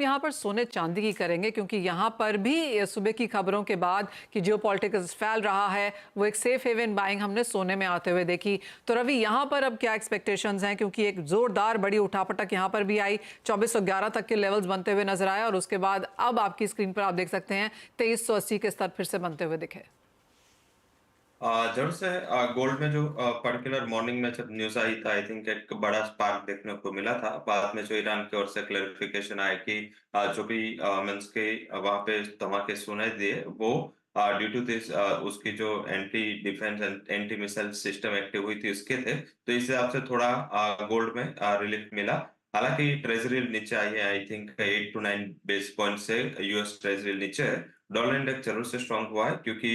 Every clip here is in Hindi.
यहाँ पर सोने चांदी की करेंगे, क्योंकि यहाँ पर भी सुबह की खबरों के बाद कि जियोपॉलिटिक्स फैल रहा है, वो एक सेफ हेवन बाइंग हमने सोने में आते हुए देखी। तो रवि, यहाँ पर अब क्या एक्सपेक्टेशंस हैं, क्योंकि एक जोरदार बड़ी उठापटक यहाँ पर भी आई, 2411 तक के लेवल्स बनते हुए नजर आए और उसके बाद अब आपकी स्क्रीन पर आप देख सकते हैं 2380 के स्तर फिर से बनते हुए दिखे। जरूर से गोल्ड में जो पर्टिकुलर मॉर्निंग में जब न्यूज आई था, आई थिंक एक बड़ा स्पार्क देखने को मिला था। बाद में जो ईरान की ओर से क्लैरिफिकेशन आया कि जो भी मींस के वहां पे धमाके सुनाई दिए वो ड्यू टू दिस उसकी जो anti defence anti missile system active हुई थी उसके थे, तो इस हिसाब से थोड़ा गोल्ड में रिलीफ मिला। हालांकि ट्रेजरी नीचे आई है, I think 8 to 9 base point से यूएस ट्रेजरी नीचे है। डॉलर इंडेक्स जरूर से स्ट्रांग हुआ है क्योंकि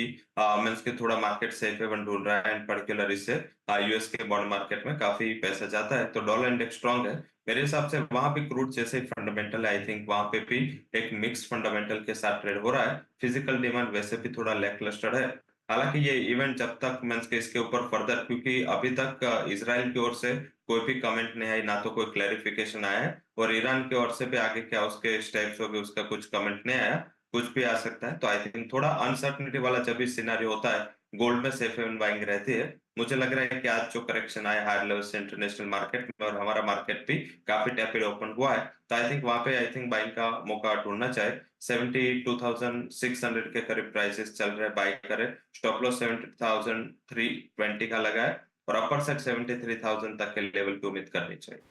मींस के थोड़ा मार्केट सेफ हेवन ढूंढ रहा है, एंड पर्टिकुलर इससे यूएस के बॉन्ड मार्केट में काफी पैसा जाता है, तो डॉलर इंडेक्स स्ट्रांग है। मेरे हिसाब से वहां पे क्रूड जैसे फंडामेंटल है, आई थिंक वहां पे भी एक मिक्स फंडामेंटल के साथ ट्रेड हो रहा है। फिजिकल डिमांड वैसे भी थोड़ा लैकलस्टर है। हालांकि ये इवेंट जब तक मींस के इसके ऊपर फर्दर, क्योंकि अभी तक इजराइल की ओर से कोई भी कमेंट नहीं आई, ना तो कोई क्लैरिफिकेशन आया है, और ईरान की ओर से भी आगे क्या उसके स्टेप्स होंगे उसका कुछ कमेंट नहीं आया। कुछ भी आ सकता है, तो आई थिंक थोड़ा अनसर्टनिटी वाला जब भी सिनेरियो होता है, गोल्ड में सेफ हेवन बाइंग रहती है। मुझे लग रहा है कि आज जो करेक्शन आया हायर लेवल से इंटरनेशनल मार्केट में, और हमारा मार्केट भी काफी टैपिड ओपन हुआ है, तो आई थिंक वहां पे आई थिंक बाइंग का मौका ढूंढना चाहिए। 72,600 के करीब प्राइसेस चल रहे हैं, बाई करे। स्टॉप लॉस 70,320 का लगा है, और अपर साइड 73,000 तक के लेवल की उम्मीद करनी चाहिए।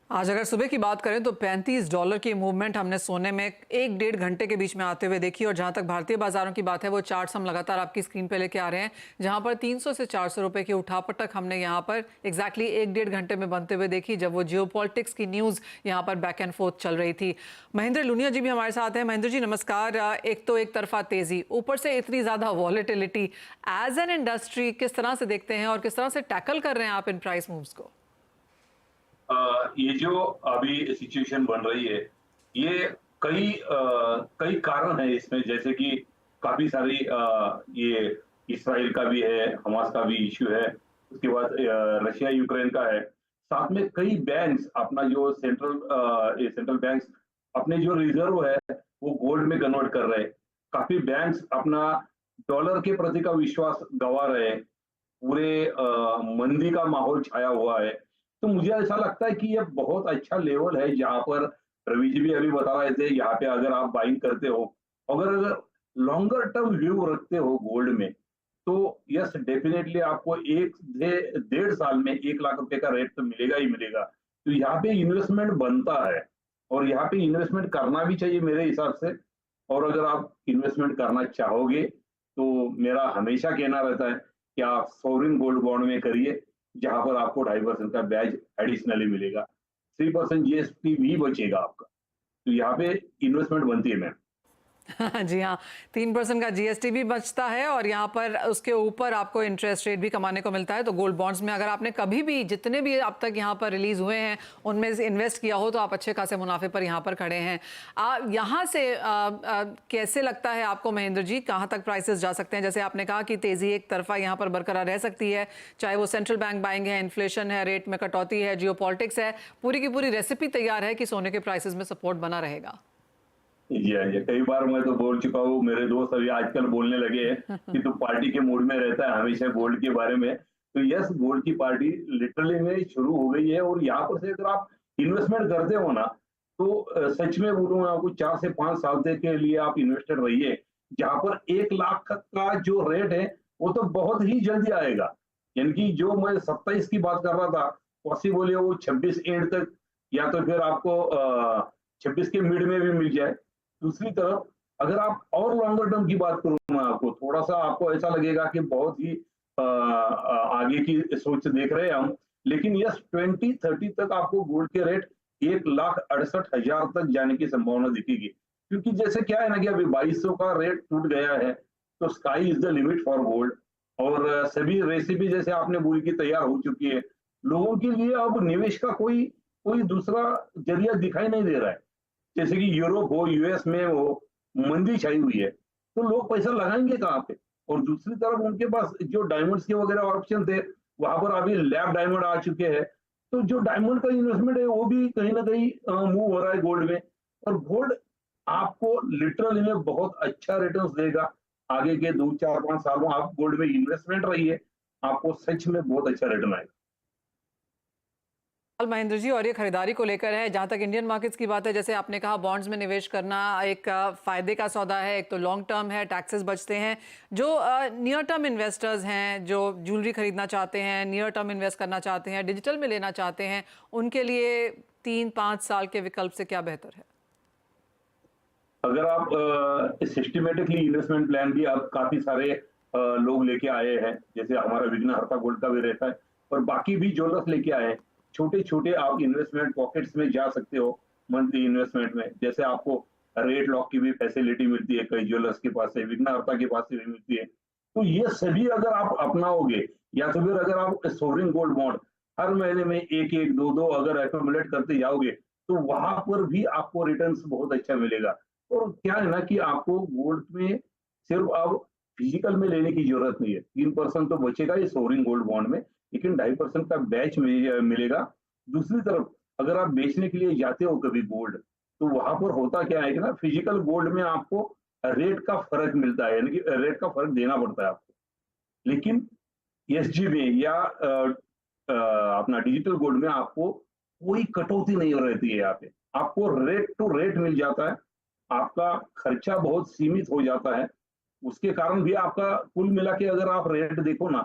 आज अगर सुबह की बात करें तो $35 की मूवमेंट हमने सोने में 1-1.5 घंटे के बीच में आते हुए देखी। और जहां तक भारतीय बाजारों की बात है, वो चार्ट्स हम लगातार आपकी स्क्रीन पे लेके आ रहे हैं, जहां पर 300 से 400 रुपए की उठापटक हमने यहां पर एग्जैक्टली 1-1.5 घंटे में बनते हुए देखी, जब वो जियोपॉलिटिक्स की न्यूज यहां पर बैक एंड फोर्थ चल रही थी। महेंद्र लुनिया जी भी हमारे साथ हैं। महेंद्र जी नमस्कार। एक तो एक तरफा तेजी, ऊपर से इतनी ज्यादा वॉलेटिलिटी, एज एन इंडस्ट्री किस तरह से देखते हैं और किस तरह से टैकल कर रहे हैं आप इन प्राइस मूव्स को? ये जो अभी सिचुएशन बन रही है, ये कई कारण है इसमें, जैसे कि काफी सारी ये इसराइल का भी है, हमास का भी इश्यू है, उसके बाद रशिया यूक्रेन का है। साथ में कई बैंक्स अपना जो सेंट्रल बैंक्स अपने जो रिजर्व है वो गोल्ड में कन्वर्ट कर रहे हैं। काफी बैंक्स अपना डॉलर के प्रति का विश्वास गंवा रहे हैं। पूरे मंदी का माहौल छाया हुआ है। तो मुझे ऐसा लगता है कि ये बहुत अच्छा लेवल है जहाँ पर रवि जी भी अभी बता रहे थे, यहाँ पे अगर आप बाइंग करते हो, अगर लॉन्गर टर्म व्यू रखते हो गोल्ड में, तो यस डेफिनेटली आपको 1 से 1.5 साल में 1 लाख रुपए का रेट तो मिलेगा ही मिलेगा। तो यहाँ पे इन्वेस्टमेंट बनता है, और यहाँ पे इन्वेस्टमेंट करना भी चाहिए मेरे हिसाब से। और अगर आप इन्वेस्टमेंट करना चाहोगे तो मेरा हमेशा कहना रहता है कि आप सॉवरिन गोल्ड बॉन्ड में करिए, जहां पर आपको 2.5% का ब्याज एडिशनली मिलेगा, 3% जीएसटी भी बचेगा आपका। तो यहाँ पे इन्वेस्टमेंट बनती है मैम। जी हाँ, 3% का जीएसटी भी बचता है और यहाँ पर उसके ऊपर आपको इंटरेस्ट रेट भी कमाने को मिलता है। तो गोल्ड बॉन्ड्स में अगर आपने कभी भी, जितने भी अब तक यहाँ पर रिलीज हुए हैं, उनमें से इन्वेस्ट किया हो, तो आप अच्छे खासे मुनाफे पर यहाँ पर खड़े हैं। यहाँ से कैसे लगता है आपको महेंद्र जी, कहाँ तक प्राइसेस जा सकते हैं? जैसे आपने कहा कि तेजी एक तरफा यहाँ पर बरकरार रह सकती है, चाहे वो सेंट्रल बैंक बाइंग है, इन्फ्लेशन है, रेट में कटौती है, जियोपॉलिटिक्स है, पूरी की पूरी रेसिपी तैयार है कि सोने के प्राइसेस में सपोर्ट बना रहेगा। जी हाँ, जी कई बार मैं तो बोल चुका हूँ, मेरे दोस्त अभी आजकल बोलने लगे हैं कि तू पार्टी के मूड में रहता है हमेशा गोल्ड के बारे में। तो यस, गोल्ड की पार्टी लिटरली में शुरू हो गई है, और यहाँ पर से अगर आप इन्वेस्टमेंट करते हो ना, तो सच में बोलूँ मैं आपको, 4 से 5 साल तक के लिए आप इन्वेस्टेड रहिए, जहाँ पर 1 लाख का जो रेट है वो तो बहुत ही जल्दी आएगा। यानी कि जो मैं 27 की बात कर रहा था, पॉसिबल है वो 26 एंड तक, या तो फिर आपको 26 के मिड में भी मिल जाए। दूसरी तरफ अगर आप और लॉन्गर टर्म की बात करूं मैं आपको, थोड़ा सा आपको ऐसा लगेगा कि बहुत ही आगे की सोच से देख रहे हैं हम, लेकिन यस 2030 तक आपको गोल्ड के रेट 1,68,000 तक जाने की संभावना दिखेगी। क्योंकि जैसे क्या है ना कि अभी 2200 का रेट टूट गया है, तो sky is the limit for gold. और सभी रेसिपी जैसे आपने बोली की तैयार हो चुकी है। लोगों के लिए अब निवेश का कोई कोई दूसरा जरिया दिखाई नहीं दे रहा है। जैसे कि यूरोप हो, यूएस में हो, मंदी छाई हुई है, तो लोग पैसा लगाएंगे कहाँ पे? और दूसरी तरफ उनके पास जो डायमंड्स के वगैरह ऑप्शन थे, वहां पर अभी लैब डायमंड आ चुके हैं। तो जो डायमंड का इन्वेस्टमेंट है वो भी कहीं ना कहीं मूव हो रहा है गोल्ड में। और गोल्ड आपको लिटरली में बहुत अच्छा रिटर्न्स देगा। आगे के 2, 4, 5 सालों आप गोल्ड में इन्वेस्टमेंट रहिए, आपको सच में बहुत अच्छा रिटर्न आएगा। महेंद्र जी, और ये खरीदारी को लेकर है, जहां तक इंडियन मार्केट्स की बात है, जैसे आपने कहा बॉन्ड्स में निवेश करना एक फायदे का सौदा है, एक तो लॉन्ग टर्म है, टैक्सेस बचते हैं। जो नियर टर्म इन्वेस्टर्स हैं, जो ज्वेलरी खरीदना चाहते हैं, नियर टर्म इन्वेस्ट करना चाहते हैं, डिजिटल में लेना चाहते हैं, उनके लिए 3-5 साल के विकल्प से क्या बेहतर है? अगर आप सिस्टमेटिकली इन्वेस्टमेंट प्लान भी आप काफी सारे लोग लेके आए हैं, जैसे हमारा विघ्नहर्ता गोल्ड का भी रहता है और बाकी भी ज्वेलर्स लेके आए हैं। छोटे छोटे आप इन्वेस्टमेंट पॉकेट्स में जा सकते हो मंथली इन्वेस्टमेंट में, जैसे आपको रेट लॉक की भी फैसिलिटी मिलती है, कई ज्वेलर्स के पास से, विघ्नहर्ता के पास से भी मिलती है। तो ये सभी अगर आप अपनाओगे, या तो फिर अगर आप सोवरिन गोल्ड बॉन्ड हर महीने में एक एक दो दो अगर एक्यूमुलेट करते जाओगे, तो वहां पर भी आपको रिटर्न्स बहुत अच्छा मिलेगा। और क्या है ना कि आपको गोल्ड में सिर्फ अब फिजिकल में लेने की जरूरत नहीं है। 3% तो बचेगा ये सोवरिन गोल्ड बॉन्ड में, लेकिन 2.5% का बैच मिलेगा। दूसरी तरफ अगर आप बेचने के लिए जाते हो कभी गोल्ड, तो वहां पर होता क्या है कि ना फिजिकल गोल्ड में आपको रेट का फर्क मिलता है, यानी कि रेट का फर्क देना पड़ता है आपको। लेकिन एसजी में या अपना डिजिटल गोल्ड में आपको कोई कटौती नहीं रहती है। यहाँ पे आपको रेट टू रेट मिल जाता है, आपका खर्चा बहुत सीमित हो जाता है। उसके कारण भी आपका कुल मिला के अगर आप रेट देखो ना,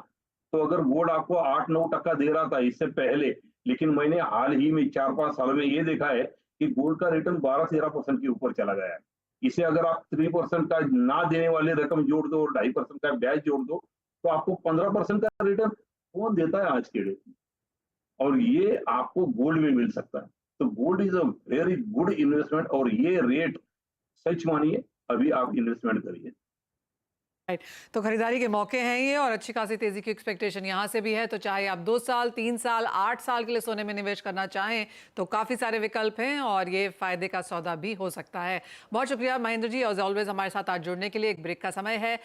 तो अगर गोल्ड आपको 8-9% दे रहा था इससे पहले, लेकिन मैंने हाल ही में 4-5 साल में ये देखा है कि गोल्ड का रिटर्न 12-13% के ऊपर चला गया है। इसे अगर आप 3% का ना देने वाली रकम जोड़ दो और 2.5% का ब्याज जोड़ दो, तो आपको 15% का रिटर्न कौन देता है आज के डेट में? और ये आपको गोल्ड में मिल सकता है। तो gold is a very good investment, और ये रेट सच मानिए, अभी आप इन्वेस्टमेंट करिए। राइट, तो खरीदारी के मौके हैं ये, और अच्छी खासी तेजी की एक्सपेक्टेशन यहाँ से भी है। तो चाहे आप 2 साल, 3 साल, 8 साल के लिए सोने में निवेश करना चाहें, तो काफ़ी सारे विकल्प हैं और ये फायदे का सौदा भी हो सकता है। बहुत शुक्रिया महेंद्र जी, एज ऑलवेज हमारे साथ आज जुड़ने के लिए। एक ब्रेक का समय है।